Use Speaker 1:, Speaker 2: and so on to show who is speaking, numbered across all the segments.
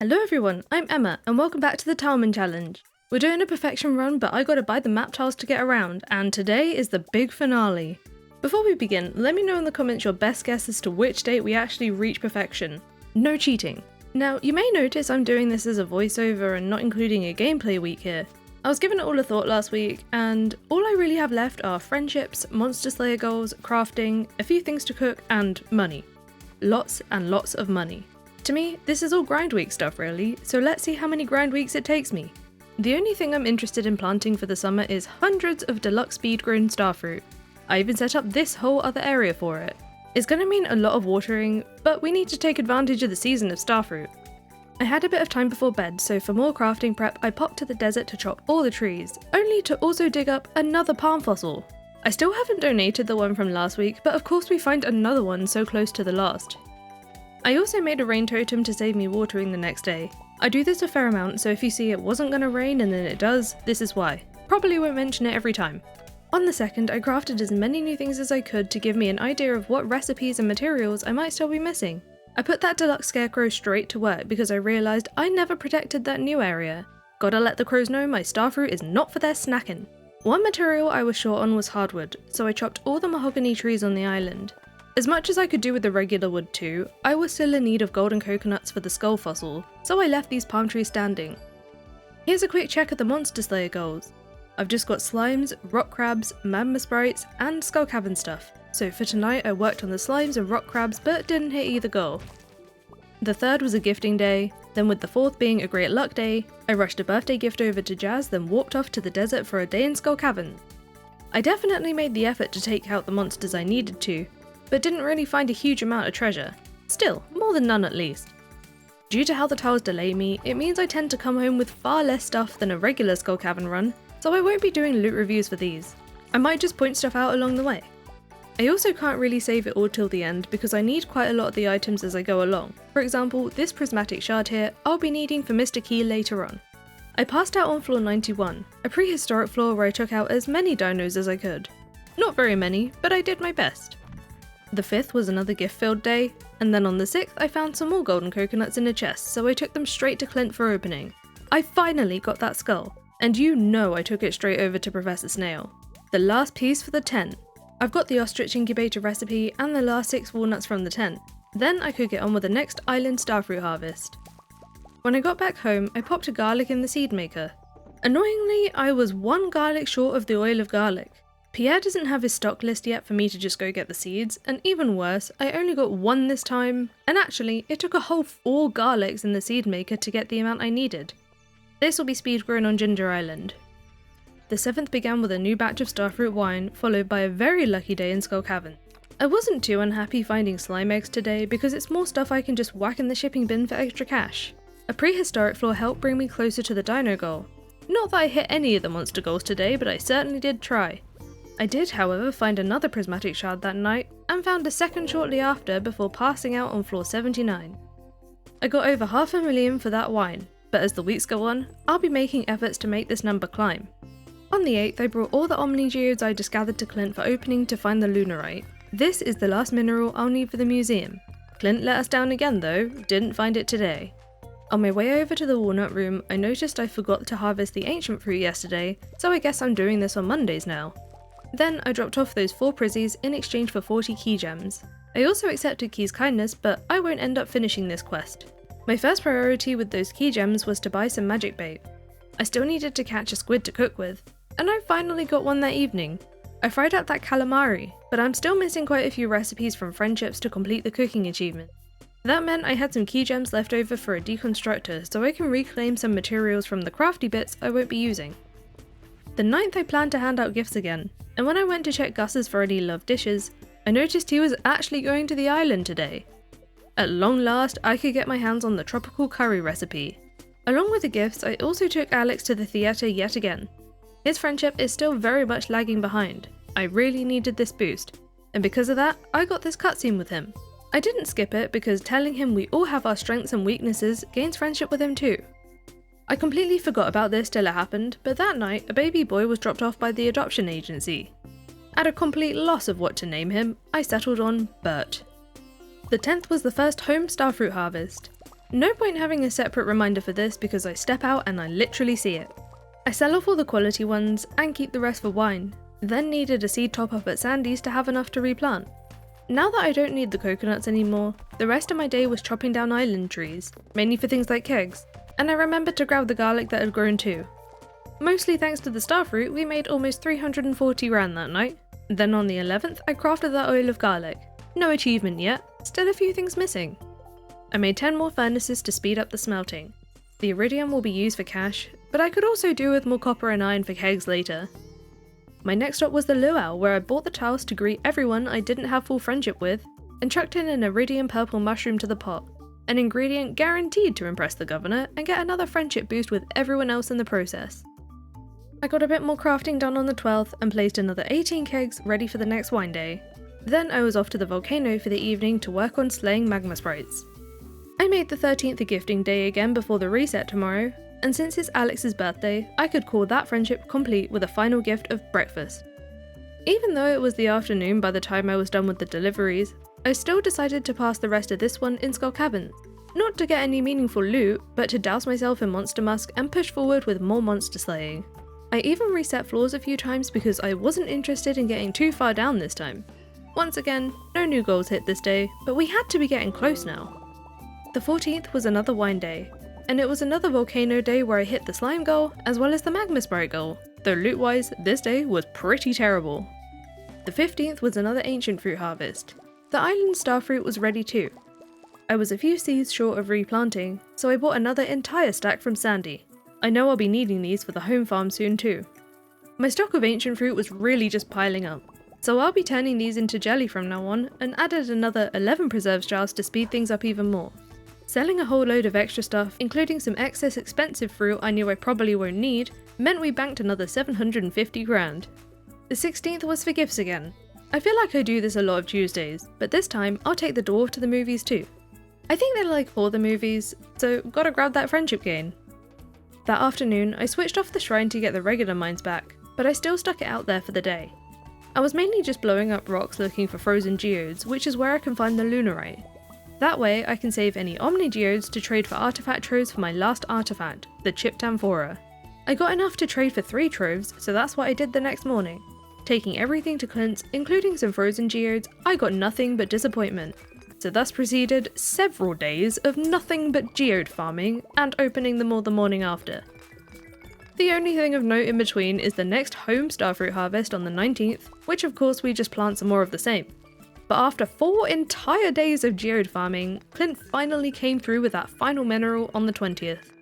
Speaker 1: Hello everyone, I'm Emma, and welcome back to the Tileman challenge. We're doing a perfection run, but I gotta buy the map tiles to get around, and today is the big finale. Before we begin, let me know in the comments your best guess as to which date we actually reach perfection. No cheating. Now, you may notice I'm doing this as a voiceover and not including a gameplay week here. I was giving it all a thought last week, and all I really have left are friendships, monster slayer goals, crafting, a few things to cook, and money. Lots and lots of money. To me, this is all grind week stuff really, so let's see how many grind weeks it takes me. The only thing I'm interested in planting for the summer is hundreds of deluxe speed grown starfruit. I even set up this whole other area for it. It's gonna mean a lot of watering, but we need to take advantage of the season of starfruit. I had a bit of time before bed, so for more crafting prep I popped to the desert to chop all the trees, only to also dig up another palm fossil. I still haven't donated the one from last week, but of course we find another one so close to the last. I also made a rain totem to save me watering the next day. I do this a fair amount, so if you see it wasn't gonna rain and then it does, this is why. Probably won't mention it every time. On the second, I crafted as many new things as I could to give me an idea of what recipes and materials I might still be missing. I put that deluxe scarecrow straight to work because I realised I never protected that new area. Gotta let the crows know my starfruit is not for their snacking. One material I was short on was hardwood, so I chopped all the mahogany trees on the island. As much as I could do with the regular wood too, I was still in need of golden coconuts for the skull fossil, so I left these palm trees standing. Here's a quick check of the monster slayer goals. I've just got slimes, rock crabs, magma sprites, and skull cavern stuff, so for tonight I worked on the slimes and rock crabs but didn't hit either goal. The third was a gifting day, then with the fourth being a great luck day, I rushed a birthday gift over to Jazz, then walked off to the desert for a day in skull cavern. I definitely made the effort to take out the monsters I needed to, but didn't really find a huge amount of treasure. Still, more than none at least. Due to how the tiles delay me, it means I tend to come home with far less stuff than a regular skull cavern run, so I won't be doing loot reviews for these. I might just point stuff out along the way. I also can't really save it all till the end because I need quite a lot of the items as I go along. For example, this prismatic shard here I'll be needing for Mr. Key later on. I passed out on floor 91, a prehistoric floor where I took out as many dinos as I could. Not very many, but I did my best. The 5th was another gift-filled day, and then on the 6th I found some more golden coconuts in a chest, so I took them straight to Clint for opening. I finally got that skull, and you know I took it straight over to Professor Snail. The last piece for the tent. I've got the ostrich incubator recipe and the last 6 walnuts from the tent. Then I could get on with the next island starfruit harvest. When I got back home, I popped a garlic in the seed maker. Annoyingly, I was 1 garlic short of the oil of garlic. Pierre doesn't have his stock list yet for me to just go get the seeds, and even worse, I only got 1 this time, and actually, it took a whole 4 garlics in the seed maker to get the amount I needed. This will be speed grown on Ginger Island. The 7th began with a new batch of starfruit wine, followed by a very lucky day in Skull Cavern. I wasn't too unhappy finding slime eggs today because it's more stuff I can just whack in the shipping bin for extra cash. A prehistoric floor helped bring me closer to the dino goal. Not that I hit any of the monster goals today, but I certainly did try. I did, however, find another prismatic shard that night, and found a second shortly after before passing out on floor 79. I got over 500,000 for that wine, but as the weeks go on, I'll be making efforts to make this number climb. On the 8th, I brought all the omni geodes I just gathered to Clint for opening to find the lunarite. This is the last mineral I'll need for the museum. Clint let us down again though, didn't find it today. On my way over to the walnut room, I noticed I forgot to harvest the ancient fruit yesterday, so I guess I'm doing this on Mondays now. Then I dropped off those 4 prizzies in exchange for 40 key gems. I also accepted Key's kindness, but I won't end up finishing this quest. My first priority with those key gems was to buy some magic bait. I still needed to catch a squid to cook with, and I finally got one that evening. I fried up that calamari, but I'm still missing quite a few recipes from friendships to complete the cooking achievement. That meant I had some key gems left over for a deconstructor so I can reclaim some materials from the crafty bits I won't be using. The 9th I planned to hand out gifts again, and when I went to check Gus's for any love dishes, I noticed he was actually going to the island today. At long last, I could get my hands on the tropical curry recipe. Along with the gifts, I also took Alex to the theatre yet again. His friendship is still very much lagging behind. I really needed this boost, and because of that, I got this cutscene with him. I didn't skip it because telling him we all have our strengths and weaknesses gains friendship with him too. I completely forgot about this till it happened, but that night a baby boy was dropped off by the adoption agency. At a complete loss of what to name him, I settled on Bert. The 10th was the first home starfruit harvest. No point having a separate reminder for this because I step out and I literally see it. I sell off all the quality ones and keep the rest for wine, then needed a seed top up at Sandy's to have enough to replant. Now that I don't need the coconuts anymore, the rest of my day was chopping down island trees, mainly for things like kegs, and I remembered to grab the garlic that had grown too. Mostly thanks to the starfruit, we made almost 340 rand that night. Then on the 11th, I crafted that oil of garlic. No achievement yet, still a few things missing. I made 10 more furnaces to speed up the smelting. The iridium will be used for cash, but I could also do with more copper and iron for kegs later. My next stop was the luau, where I bought the tiles to greet everyone I didn't have full friendship with, and chucked in an iridium purple mushroom to the pot, an ingredient guaranteed to impress the governor and get another friendship boost with everyone else in the process. I got a bit more crafting done on the 12th and placed another 18 kegs ready for the next wine day. Then I was off to the volcano for the evening to work on slaying magma sprites. I made the 13th a gifting day again before the reset tomorrow, and since it's Alex's birthday, I could call that friendship complete with a final gift of breakfast. Even though it was the afternoon by the time I was done with the deliveries, I still decided to pass the rest of this one in Skull Caverns. Not to get any meaningful loot, but to douse myself in monster musk and push forward with more monster slaying. I even reset floors a few times because I wasn't interested in getting too far down this time. Once again, no new goals hit this day, but we had to be getting close now. The 14th was another wine day, and it was another volcano day where I hit the slime goal as well as the magma sprite goal, though loot-wise, this day was pretty terrible. The 15th was another ancient fruit harvest. The island starfruit was ready too. I was a few seeds short of replanting, so I bought another entire stack from Sandy. I know I'll be needing these for the home farm soon too. My stock of ancient fruit was really just piling up, so I'll be turning these into jelly from now on and added another 11 preserves jars to speed things up even more. Selling a whole load of extra stuff, including some excess expensive fruit I knew I probably won't need, meant we banked another 750 grand. The 16th was for gifts again. I feel like I do this a lot of Tuesdays, but this time I'll take the dwarf to the movies too. I think they like all the movies, so gotta grab that friendship gain. That afternoon, I switched off the shrine to get the regular mines back, but I still stuck it out there for the day. I was mainly just blowing up rocks looking for frozen geodes, which is where I can find the lunarite. That way, I can save any Omni geodes to trade for artifact troves for my last artifact, the chipped amphora. I got enough to trade for 3 troves, so that's what I did the next morning. Taking everything to Clint's, including some frozen geodes, I got nothing but disappointment. So thus proceeded several days of nothing but geode farming and opening them all the morning after. The only thing of note in between is the next home starfruit harvest on the 19th, which of course we just plant some more of the same. But after 4 entire days of geode farming, Clint finally came through with that final mineral on the 20th.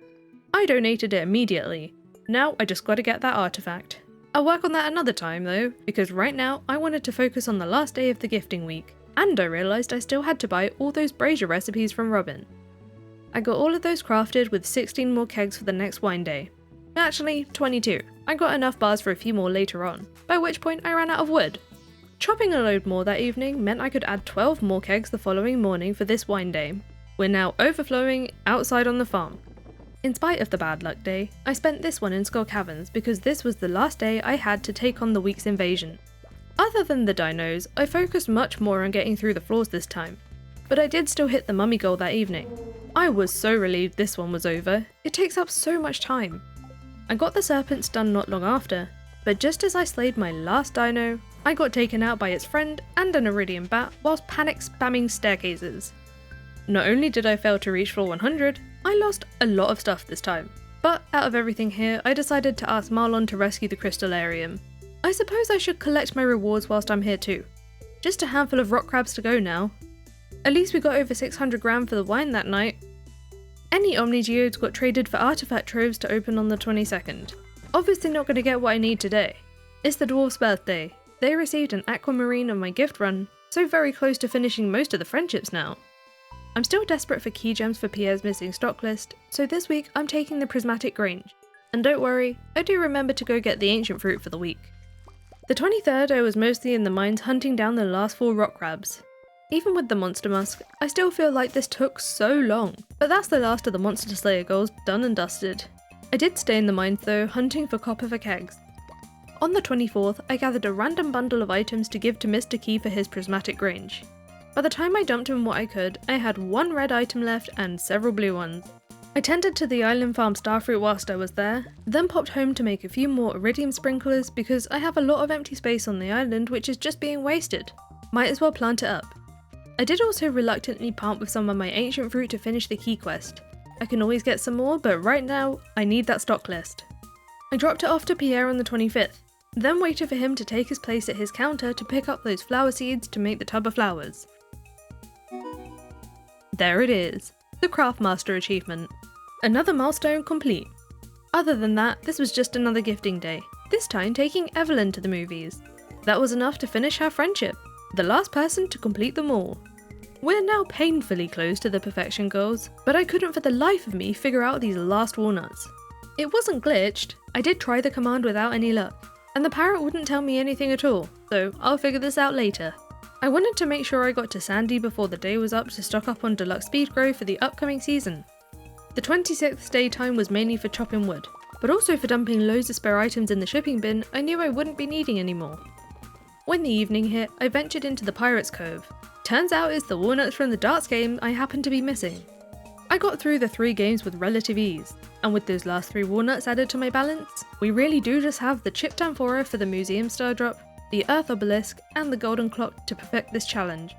Speaker 1: I donated it immediately. Now I just gotta get that artifact. I'll work on that another time though, because right now I wanted to focus on the last day of the gifting week, and I realised I still had to buy all those brazier recipes from Robin. I got all of those crafted with 16 more kegs for the next wine day. Actually, 22. I got enough bars for a few more later on, by which point I ran out of wood. Chopping a load more that evening meant I could add 12 more kegs the following morning for this wine day. We're now overflowing outside on the farm. In spite of the bad luck day, I spent this one in Skull Caverns because this was the last day I had to take on the week's invasion. Other than the dinos, I focused much more on getting through the floors this time, but I did still hit the mummy goal that evening. I was so relieved this one was over, it takes up so much time. I got the serpents done not long after, but just as I slayed my last dino, I got taken out by its friend and an iridium bat whilst panic spamming staircases. Not only did I fail to reach floor 100, I lost a lot of stuff this time. But out of everything here, I decided to ask Marlon to rescue the crystallarium. I suppose I should collect my rewards whilst I'm here too. Just a handful of rock crabs to go now. At least we got over 600 grand for the wine that night. Any Omni geodes got traded for artifact troves to open on the 22nd. Obviously not going to get what I need today. It's the dwarf's birthday. They received an aquamarine on my gift run, so very close to finishing most of the friendships now. I'm still desperate for key gems for Pierre's missing stock list, so this week I'm taking the prismatic grange. And don't worry, I do remember to go get the ancient fruit for the week. The 23rd I was mostly in the mines hunting down the last 4 rock crabs. Even with the monster musk, I still feel like this took so long, but that's the last of the monster slayer goals done and dusted. I did stay in the mines though, hunting for copper for kegs. On the 24th, I gathered a random bundle of items to give to Mr. Key for his prismatic grange. By the time I dumped in what I could, I had one red item left and several blue ones. I tended to the island farm starfruit whilst I was there, then popped home to make a few more iridium sprinklers because I have a lot of empty space on the island which is just being wasted. Might as well plant it up. I did also reluctantly part with some of my ancient fruit to finish the key quest. I can always get some more, but right now, I need that stock list. I dropped it off to Pierre on the 25th, then waited for him to take his place at his counter to pick up those flower seeds to make the tub of flowers. There it is, the Craft Master achievement. Another milestone complete. Other than that, this was just another gifting day, this time taking Evelyn to the movies. That was enough to finish our friendship, the last person to complete them all. We're now painfully close to the perfection goals, but I couldn't for the life of me figure out these last walnuts. It wasn't glitched, I did try the command without any luck, and the parrot wouldn't tell me anything at all, so I'll figure this out later. I wanted to make sure I got to Sandy before the day was up to stock up on deluxe speed grow for the upcoming season. The 26th day time was mainly for chopping wood, but also for dumping loads of spare items in the shipping bin I knew I wouldn't be needing anymore. When the evening hit, I ventured into the Pirate's Cove. Turns out it's the walnuts from the darts game I happened to be missing. I got through the 3 games with relative ease, and with those last 3 walnuts added to my balance, we really do just have the chipped amphora for the museum star drop, the earth obelisk, and the golden clock to perfect this challenge.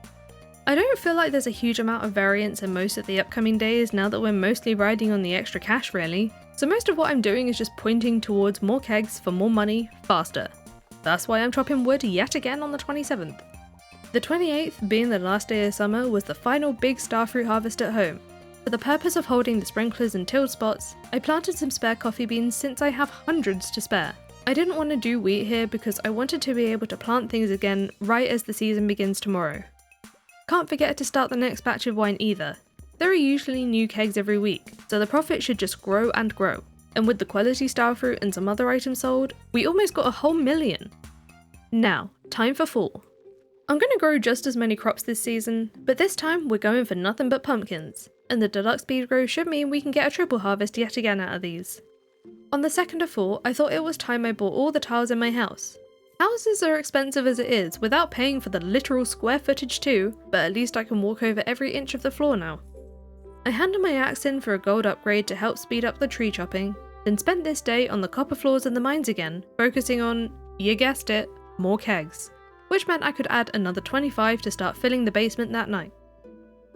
Speaker 1: I don't feel like there's a huge amount of variance in most of the upcoming days now that we're mostly riding on the extra cash really, so most of what I'm doing is just pointing towards more kegs for more money, faster. That's why I'm chopping wood yet again on the 27th. The 28th, being the last day of summer, was the final big starfruit harvest at home. For the purpose of holding the sprinklers and tilled spots, I planted some spare coffee beans since I have hundreds to spare. I didn't want to do wheat here because I wanted to be able to plant things again right as the season begins tomorrow. Can't forget to start the next batch of wine either. There are usually new kegs every week, so the profit should just grow and grow. And with the quality starfruit and some other items sold, we almost got a whole million. Now, time for fall. I'm going to grow just as many crops this season, but this time we're going for nothing but pumpkins, and the deluxe speed grow should mean we can get a triple harvest yet again out of these. On the 2nd of fall, I thought it was time I bought all the tiles in my house. Houses are expensive as it is, without paying for the literal square footage too, but at least I can walk over every inch of the floor now. I handed my axe in for a gold upgrade to help speed up the tree chopping, then spent this day on the copper floors in the mines again, focusing on, you guessed it, more kegs, which meant I could add another 25 to start filling the basement that night.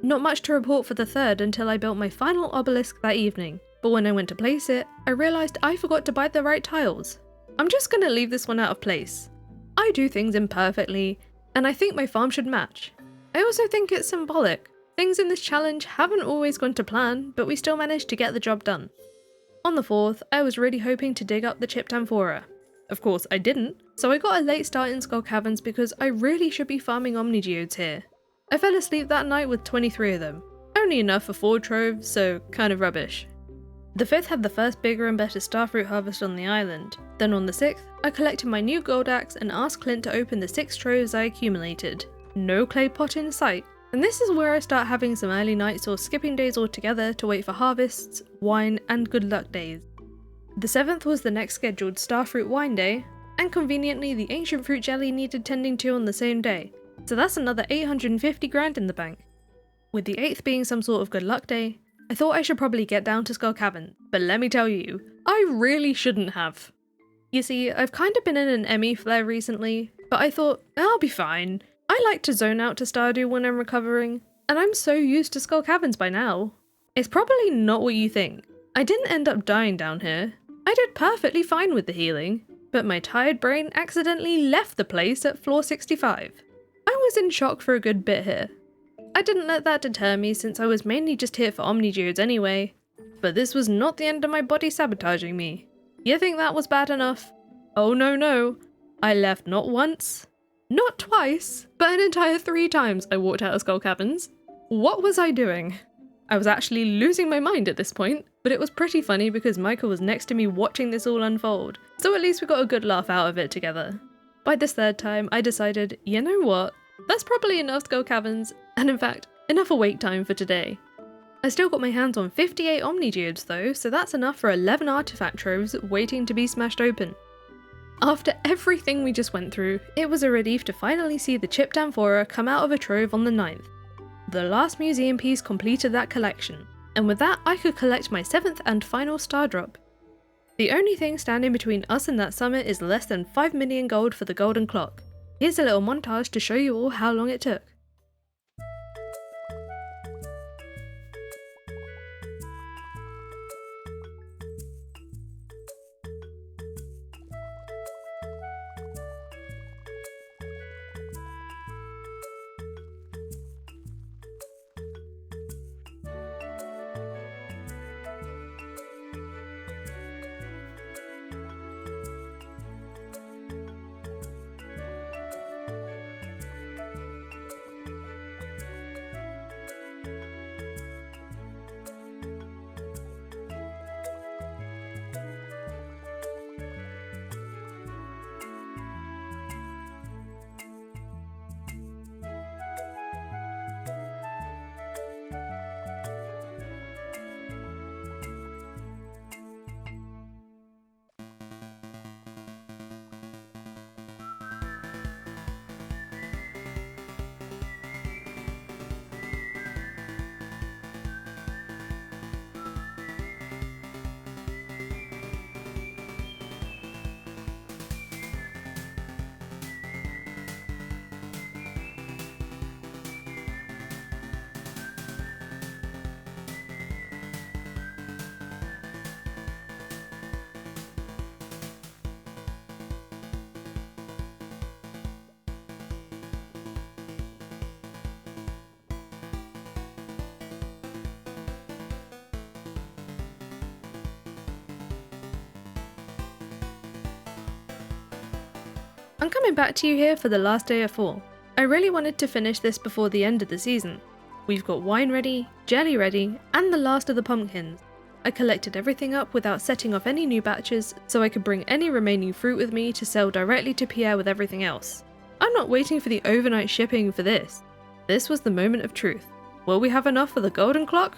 Speaker 1: Not much to report for the 3rd until I built my final obelisk that evening, but when I went to place it, I realised I forgot to buy the right tiles. I'm just gonna leave this one out of place. I do things imperfectly, and I think my farm should match. I also think it's symbolic. Things in this challenge haven't always gone to plan, but we still managed to get the job done. On the 4th, I was really hoping to dig up the chipped amphora. Of course, I didn't, so I got a late start in Skull Caverns because I really should be farming omnigeodes here. I fell asleep that night with 23 of them. Only enough for 4 troves, so kind of rubbish. The 5th had the first bigger and better starfruit harvest on the island. Then on the 6th, I collected my new gold axe and asked Clint to open the 6 troves I accumulated. No clay pot in sight. And this is where I start having some early nights or skipping days altogether to wait for harvests, wine, and good luck days. The 7th was the next scheduled starfruit wine day, and conveniently the ancient fruit jelly needed tending to on the same day, so that's another 850 grand in the bank. With the 8th being some sort of good luck day, I thought I should probably get down to Skull Cavern, but let me tell you, I really shouldn't have. You see, I've kind of been in an Emmy flare recently, but I thought, I'll be fine. I like to zone out to Stardew when I'm recovering, and I'm so used to Skull Caverns by now. It's probably not what you think. I didn't end up dying down here. I did perfectly fine with the healing, but my tired brain accidentally left the place at floor 65. I was in shock for a good bit here. I didn't let that deter me since I was mainly just here for omnigeodes anyway, but this was not the end of my body sabotaging me. You think that was bad enough? Oh no, I left not once, not twice, but an entire 3 times I walked out of Skull Caverns. What was I doing? I was actually losing my mind at this point, but it was pretty funny because Michael was next to me watching this all unfold, so at least we got a good laugh out of it together. By this 3rd time, I decided, you know what, that's probably enough Skull Caverns, and in fact, enough awake time for today. I still got my hands on 58 omnigeodes though, so that's enough for 11 artifact troves waiting to be smashed open. After everything we just went through, it was a relief to finally see the chipped amphora come out of a trove on the 9th. The last museum piece completed that collection, and with that I could collect my 7th and final star drop. The only thing standing between us and that summit is less than 5 million gold for the golden clock. Here's a little montage to show you all how long it took. I'm coming back to you here for the last day of fall. I really wanted to finish this before the end of the season. We've got wine ready, jelly ready, and the last of the pumpkins. I collected everything up without setting off any new batches, so I could bring any remaining fruit with me to sell directly to Pierre with everything else. I'm not waiting for the overnight shipping for this. This was the moment of truth. Will we have enough for the golden clock?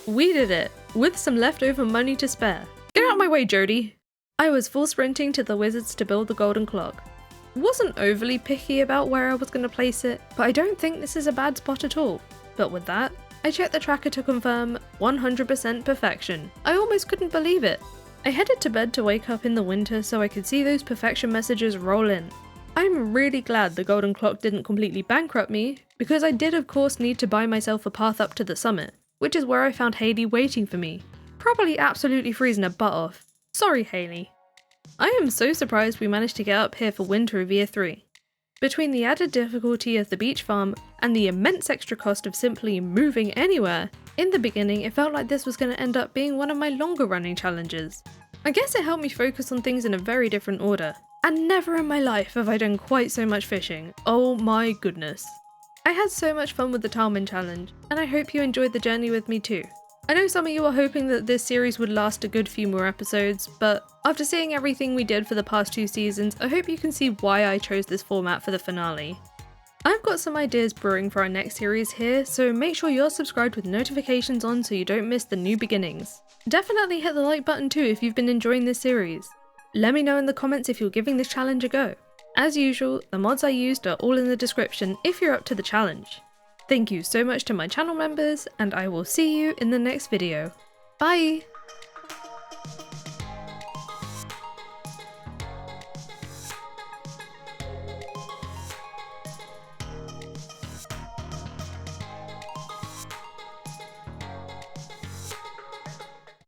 Speaker 1: We did it, with some leftover money to spare. Get out of my way, Jody! I was full sprinting to the wizards to build the golden clock. Wasn't overly picky about where I was going to place it, but I don't think this is a bad spot at all. But with that, I checked the tracker to confirm 100% perfection. I almost couldn't believe it. I headed to bed to wake up in the winter so I could see those perfection messages roll in. I'm really glad the golden clock didn't completely bankrupt me, because I did of course need to buy myself a path up to the summit, which is where I found Hayley waiting for me, probably absolutely freezing her butt off. Sorry, Hayley. I am so surprised we managed to get up here for winter of year 3. Between the added difficulty of the beach farm and the immense extra cost of simply moving anywhere, in the beginning it felt like this was going to end up being one of my longer running challenges. I guess it helped me focus on things in a very different order, and never in my life have I done quite so much fishing. Oh my goodness. I had so much fun with the Tileman challenge, and I hope you enjoyed the journey with me too. I know some of you are hoping that this series would last a good few more episodes, but after seeing everything we did for the past 2 seasons, I hope you can see why I chose this format for the finale. I've got some ideas brewing for our next series here, so make sure you're subscribed with notifications on so you don't miss the new beginnings. Definitely hit the like button too if you've been enjoying this series. Let me know in the comments if you're giving this challenge a go. As usual, the mods I used are all in the description if you're up to the challenge. Thank you so much to my channel members, and I will see you in the next video. Bye!